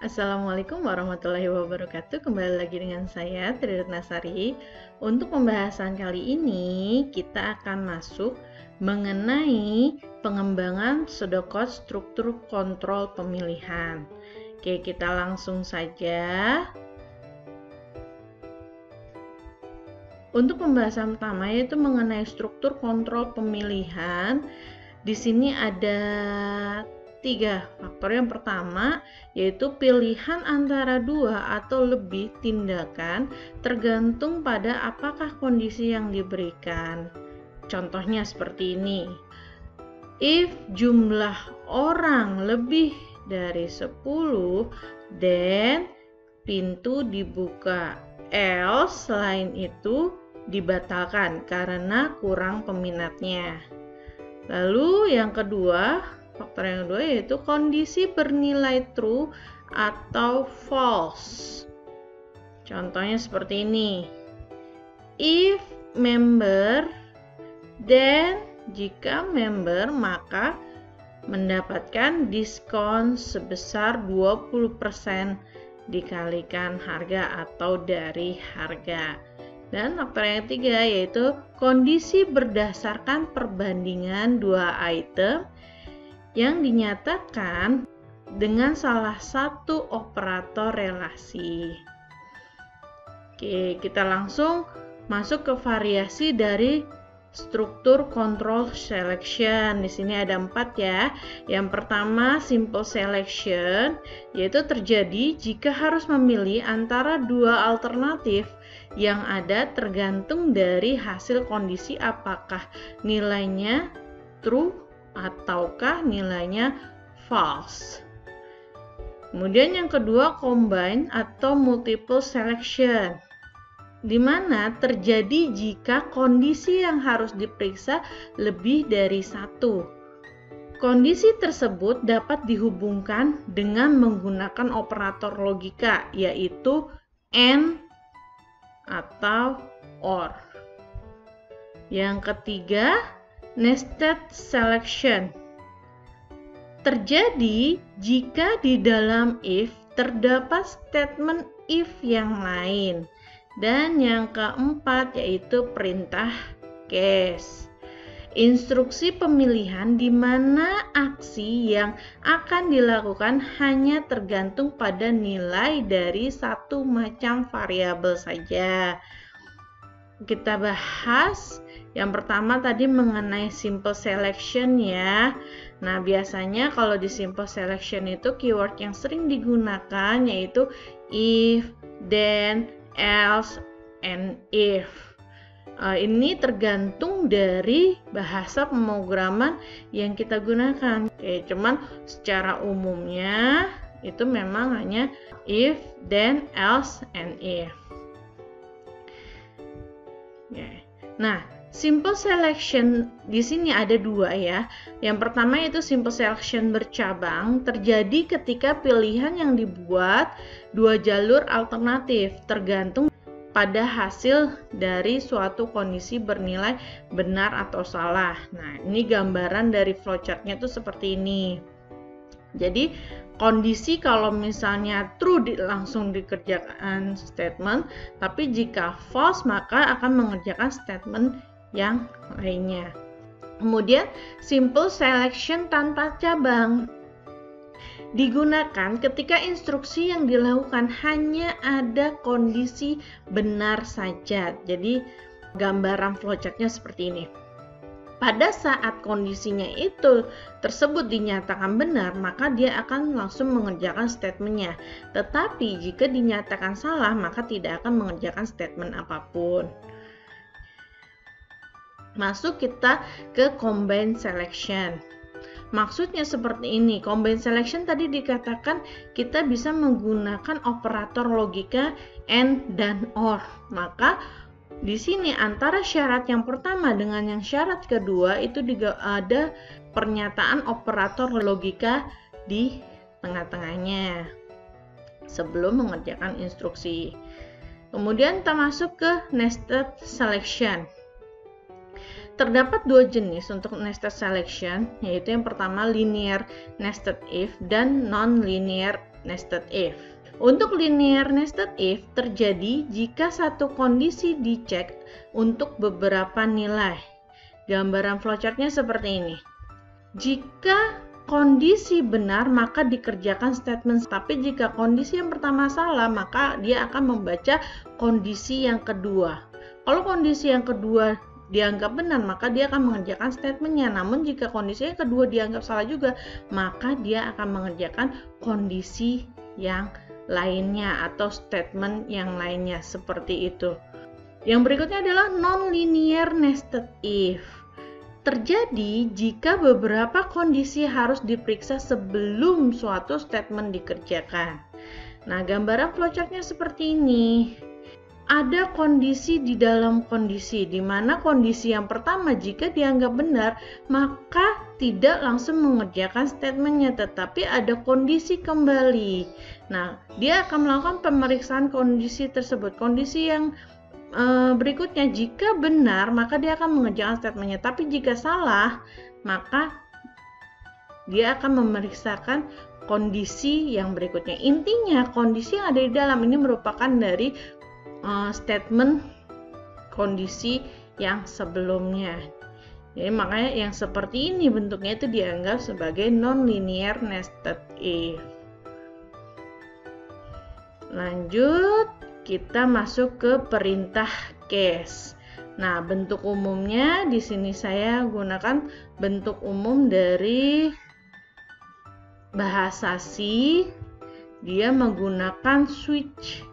Assalamualaikum warahmatullahi wabarakatuh. Kembali lagi dengan saya, Tri Ratnasari. Untuk pembahasan kali ini, kita akan masuk mengenai pengembangan pseudocode struktur kontrol pemilihan. Oke, kita langsung saja. Untuk pembahasan pertama yaitu mengenai struktur kontrol pemilihan. Di sini ada 3 faktor. Yang pertama yaitu pilihan antara 2 atau lebih tindakan tergantung pada apakah kondisi yang diberikan. Contohnya seperti ini. If jumlah orang lebih dari 10, then pintu dibuka. Else selain itu dibatalkan karena kurang peminatnya. Lalu yang kedua, faktor yang kedua yaitu kondisi bernilai true atau false. Contohnya seperti ini. If member, then jika member maka mendapatkan diskon sebesar 20% dikalikan harga atau dari harga. Dan faktor yang ketiga yaitu kondisi berdasarkan perbandingan 2 item yang dinyatakan dengan salah satu operator relasi. Oke, kita langsung masuk ke variasi dari struktur control selection. Di sini ada 4 ya. Yang pertama simple selection, yaitu terjadi jika harus memilih antara 2 alternatif yang ada tergantung dari hasil kondisi apakah nilainya true ataukah nilainya false. Kemudian yang kedua combine atau multiple selection, di mana terjadi jika kondisi yang harus diperiksa lebih dari 1. Kondisi tersebut dapat dihubungkan dengan menggunakan operator logika, yaitu AND atau OR. Yang ketiga, nested selection. Terjadi jika di dalam if terdapat statement if yang lain. Dan yang keempat yaitu perintah case. Instruksi pemilihan di mana aksi yang akan dilakukan hanya tergantung pada nilai dari satu macam variabel saja. Kita bahas yang pertama tadi mengenai simple selection ya. Nah, biasanya kalau di simple selection itu keyword yang sering digunakan yaitu if, then, else, and if. Ini tergantung dari bahasa pemrograman yang kita gunakan. Oke, cuman secara umumnya itu memang hanya if, then, else, and if. Nah, simple selection di sini ada 2 ya. Yang pertama yaitu simple selection bercabang, terjadi ketika pilihan yang dibuat 2 jalur alternatif tergantung pada hasil dari suatu kondisi bernilai benar atau salah. Nah, ini gambaran dari flowchartnya itu seperti ini. Jadi kondisi kalau misalnya true langsung dikerjakan statement, tapi jika false maka akan mengerjakan statement yang lainnya. Kemudian simple selection tanpa cabang digunakan ketika instruksi yang dilakukan hanya ada kondisi benar saja. Jadi gambaran flowchartnya seperti ini. Pada saat kondisinya itu tersebut dinyatakan benar, maka dia akan langsung mengerjakan statementnya. Tetapi jika dinyatakan salah, maka tidak akan mengerjakan statement apapun. Masuk kita ke combine selection. Maksudnya seperti ini, combine selection tadi dikatakan kita bisa menggunakan operator logika AND dan OR. Maka di sini antara syarat yang pertama dengan yang syarat kedua itu juga ada pernyataan operator logika di tengah-tengahnya sebelum mengerjakan instruksi. Kemudian kita masuk ke nested selection. Terdapat 2 jenis untuk nested selection, yaitu yang pertama linear nested if dan non-linear nested if. Untuk linear nested if terjadi jika satu kondisi dicek untuk beberapa nilai. Gambaran flowchartnya seperti ini. Jika kondisi benar maka dikerjakan statement, tapi jika kondisi yang pertama salah maka dia akan membaca kondisi yang kedua. Kalau kondisi yang kedua dianggap benar maka dia akan mengerjakan statementnya, namun jika kondisi yang kedua dianggap salah juga maka dia akan mengerjakan kondisi yang lainnya atau statement yang lainnya, seperti itu. Yang berikutnya adalah non-linear nested if. Terjadi jika beberapa kondisi harus diperiksa sebelum suatu statement dikerjakan. Nah, gambaran flowchartnya seperti ini. Ada kondisi di dalam kondisi, di mana kondisi yang pertama jika dianggap benar, maka tidak langsung mengerjakan statementnya, tetapi ada kondisi kembali. Nah, dia akan melakukan pemeriksaan kondisi tersebut. Kondisi yang berikutnya, jika benar, maka dia akan mengerjakan statementnya, tapi jika salah, maka dia akan memeriksakan kondisi yang berikutnya. Intinya, kondisi yang ada di dalam ini merupakan dari statement kondisi yang sebelumnya. Jadi makanya yang seperti ini bentuknya itu dianggap sebagai non-linear nested if. Lanjut, kita masuk ke perintah case. Nah, bentuk umumnya di sini saya gunakan bentuk umum dari bahasa C. Dia menggunakan switch.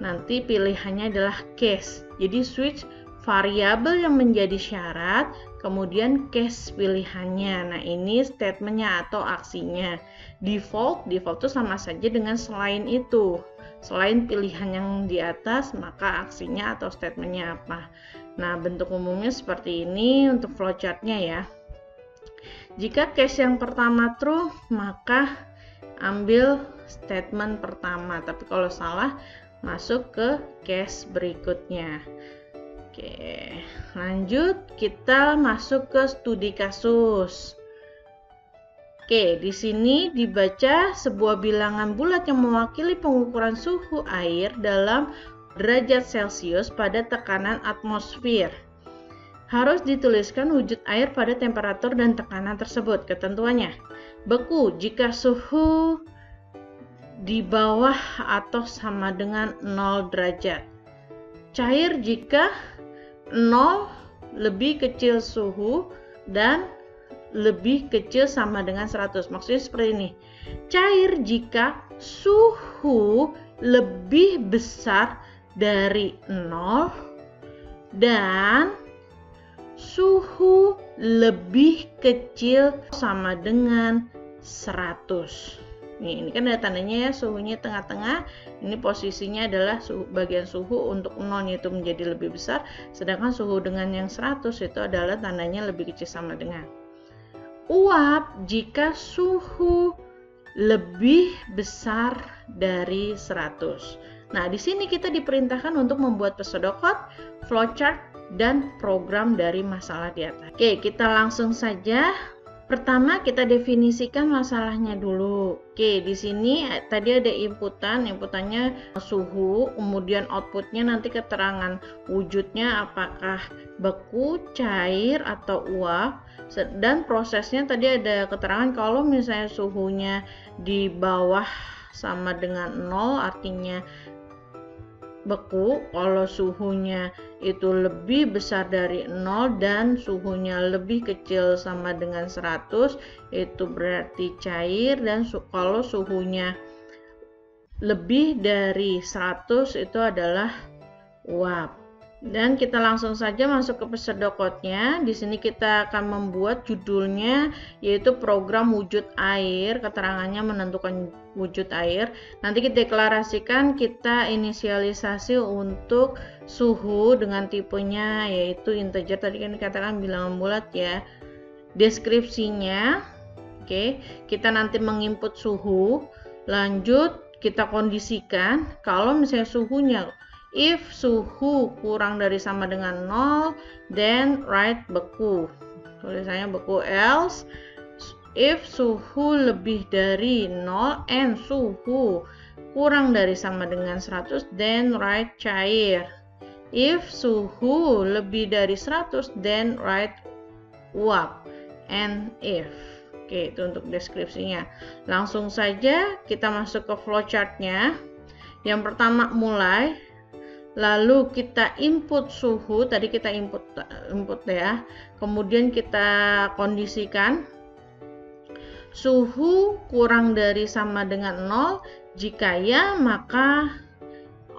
Nanti pilihannya adalah case. Jadi switch variabel yang menjadi syarat, kemudian case pilihannya. Nah, ini statementnya atau aksinya. Default itu sama saja dengan selain itu. Selain pilihan yang di atas, maka aksinya atau statementnya apa. Nah, bentuk umumnya seperti ini untuk flowchartnya ya. Jika case yang pertama true, maka ambil statement pertama. Tapi kalau salah, masuk ke case berikutnya. Oke, lanjut kita masuk ke studi kasus. Oke, di sini dibaca sebuah bilangan bulat yang mewakili pengukuran suhu air dalam derajat Celcius pada tekanan atmosfer. Harus dituliskan wujud air pada temperatur dan tekanan tersebut. Ketentuannya, beku jika suhu di bawah atau sama dengan 0 derajat. Cair jika 0 lebih kecil suhu dan lebih kecil sama dengan 100. Maksudnya seperti ini. Cair jika suhu lebih besar dari 0 dan suhu lebih kecil sama dengan 100. Ini kan ada tandanya ya, suhunya tengah-tengah. Ini posisinya adalah bagian suhu untuk 0 yaitu menjadi lebih besar, sedangkan suhu dengan yang 100 itu adalah tandanya lebih kecil sama dengan. Uap jika suhu lebih besar dari 100. Nah, di sini kita diperintahkan untuk membuat pseudocode, flowchart, dan program dari masalah di atas. Oke, kita langsung saja. Pertama kita definisikan masalahnya dulu. Oke, di sini tadi ada inputannya suhu, kemudian outputnya nanti keterangan wujudnya apakah beku, cair, atau uap. Dan prosesnya tadi ada keterangan kalau misalnya suhunya di bawah sama dengan 0 artinya beku, kalau suhunya itu lebih besar dari 0 dan suhunya lebih kecil sama dengan 100 itu berarti cair, dan kalau suhunya lebih dari 100 itu adalah uap. Dan kita langsung saja masuk ke pseudocode-nya. Di sini kita akan membuat judulnya yaitu program wujud air, keterangannya menentukan wujud air. Nanti kita deklarasikan, kita inisialisasi untuk suhu dengan tipenya yaitu integer, tadi kan dikatakan bilangan bulat ya. Deskripsinya, oke, kita nanti menginput suhu, lanjut kita kondisikan kalau misalnya suhunya, if suhu kurang dari sama dengan 0, then write beku. Tulisannya beku, else if suhu lebih dari 0 and suhu kurang dari sama dengan 100, then write cair. If suhu lebih dari 100, then write uap. And if. Oke, itu untuk deskripsinya. Langsung saja kita masuk ke flowchart-nya. Yang pertama mulai, lalu kita input suhu, tadi kita input ya. Kemudian kita kondisikan suhu kurang dari sama dengan 0, jika ya maka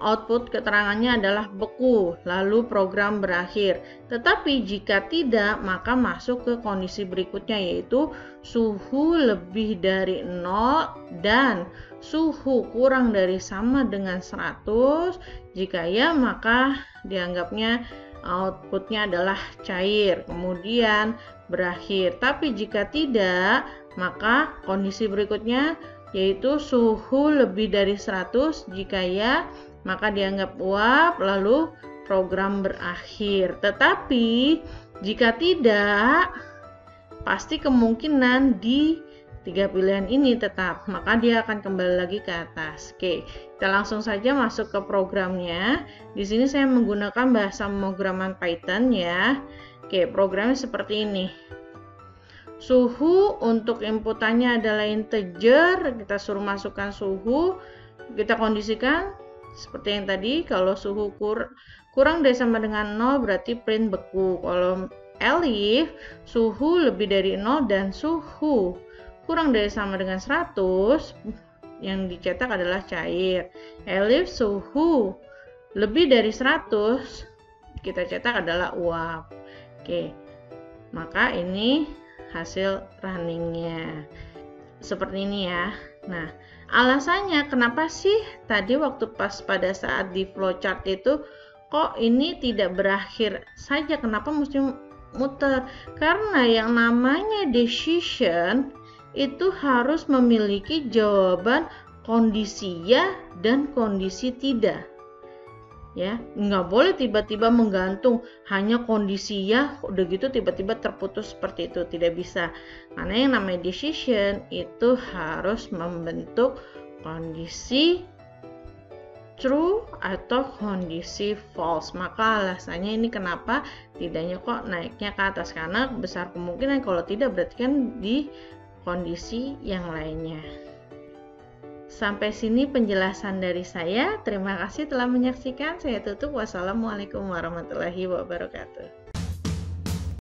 output keterangannya adalah beku, lalu program berakhir. Tetapi jika tidak, maka masuk ke kondisi berikutnya, yaitu suhu lebih dari 0 dan suhu kurang dari sama dengan 100. Jika ya, maka dianggapnya outputnya adalah cair, kemudian berakhir. Tapi jika tidak, maka kondisi berikutnya yaitu suhu lebih dari 100. Jika ya, maka dianggap uap, lalu program berakhir. Tetapi jika tidak, pasti kemungkinan di 3 pilihan ini tetap, maka dia akan kembali lagi ke atas. Oke, kita langsung saja masuk ke programnya. Di sini saya menggunakan bahasa pemrograman Python ya. Oke, programnya seperti ini. Suhu untuk inputannya adalah integer, kita suruh masukkan suhu, kita kondisikan seperti yang tadi. Kalau suhu kurang dari sama dengan 0 berarti print beku. Kalau elif suhu lebih dari 0 dan suhu kurang dari sama dengan 100, yang dicetak adalah cair. Elif suhu lebih dari 100, kita cetak adalah uap. Oke, maka ini hasil runningnya seperti ini ya. Nah, alasannya kenapa sih tadi waktu pas pada saat di flowchart itu kok ini tidak berakhir saja, kenapa mesti muter? Karena yang namanya decision itu harus memiliki jawaban kondisi ya dan kondisi tidak. Ya, nggak boleh tiba-tiba menggantung hanya kondisi ya, udah gitu tiba-tiba terputus seperti itu, tidak bisa. Karena yang namanya decision itu harus membentuk kondisi true atau kondisi false. Maka alasannya ini kenapa tidaknya kok naiknya ke atas, karena besar kemungkinan kalau tidak berarti kan di kondisi yang lainnya. Sampai sini penjelasan dari saya. Terima kasih telah menyaksikan. Saya tutup. Wassalamualaikum warahmatullahi wabarakatuh.